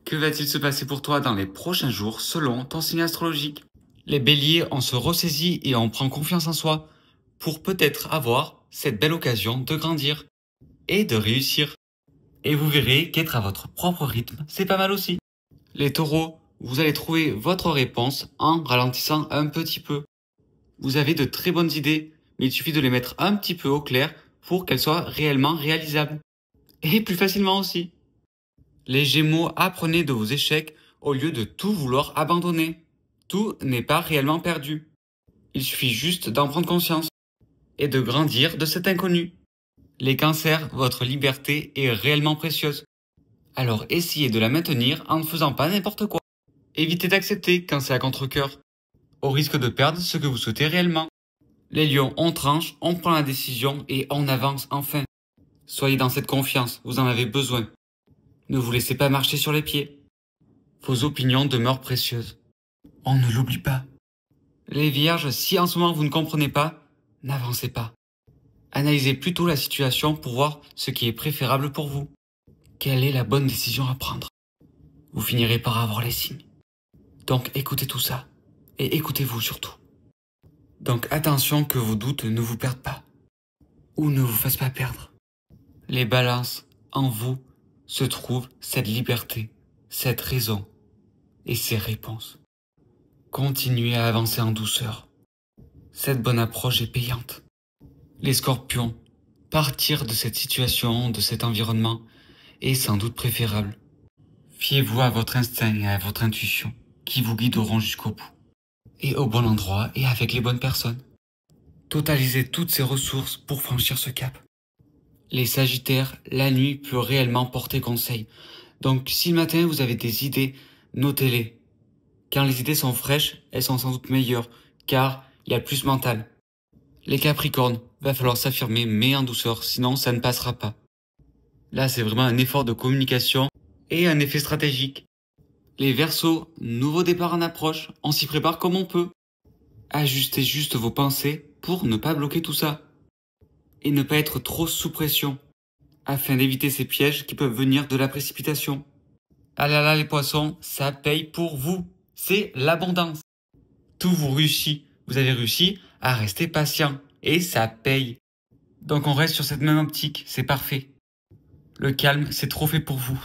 Que va-t-il se passer pour toi dans les prochains jours selon ton signe astrologique? Les béliers, on se ressaisit et on prend confiance en soi pour peut-être avoir cette belle occasion de grandir et de réussir. Et vous verrez qu'être à votre propre rythme, c'est pas mal aussi. Les taureaux, vous allez trouver votre réponse en ralentissant un petit peu. Vous avez de très bonnes idées, mais il suffit de les mettre un petit peu au clair pour qu'elles soient réellement réalisables. Et plus facilement aussi. Les Gémeaux, apprenez de vos échecs au lieu de tout vouloir abandonner. Tout n'est pas réellement perdu. Il suffit juste d'en prendre conscience et de grandir de cet inconnu. Les Cancers, votre liberté est réellement précieuse. Alors essayez de la maintenir en ne faisant pas n'importe quoi. Évitez d'accepter quand c'est à contre-cœur, au risque de perdre ce que vous souhaitez réellement. Les Lions, on tranche, on prend la décision et on avance enfin. Soyez dans cette confiance, vous en avez besoin. Ne vous laissez pas marcher sur les pieds. Vos opinions demeurent précieuses. On ne l'oublie pas. Les Vierges, si en ce moment vous ne comprenez pas, n'avancez pas. Analysez plutôt la situation pour voir ce qui est préférable pour vous. Quelle est la bonne décision à prendre? Vous finirez par avoir les signes. Donc écoutez tout ça. Et écoutez-vous surtout. Donc attention que vos doutes ne vous perdent pas. Ou ne vous fassent pas perdre. Les Balances, en vous se trouve cette liberté, cette raison et ces réponses. Continuez à avancer en douceur. Cette bonne approche est payante. Les Scorpions, partir de cette situation, de cet environnement, est sans doute préférable. Fiez-vous à votre instinct et à votre intuition, qui vous guideront jusqu'au bout. Et au bon endroit et avec les bonnes personnes. Totalisez toutes ces ressources pour franchir ce cap. Les Sagittaires, la nuit peut réellement porter conseil. Donc si le matin vous avez des idées, notez-les. Quand les idées sont fraîches, elles sont sans doute meilleures, car il y a plus mental. Les Capricornes, va falloir s'affirmer mais en douceur, sinon ça ne passera pas. Là c'est vraiment un effort de communication et un effet stratégique. Les Verseaux, nouveau départ en approche, on s'y prépare comme on peut. Ajustez juste vos pensées pour ne pas bloquer tout ça. Et ne pas être trop sous pression, afin d'éviter ces pièges qui peuvent venir de la précipitation. Ah là là les Poissons, ça paye pour vous. C'est l'abondance. Tout vous réussit. Vous avez réussi à rester patient. Et ça paye. Donc on reste sur cette même optique, c'est parfait. Le calme, c'est trop fait pour vous.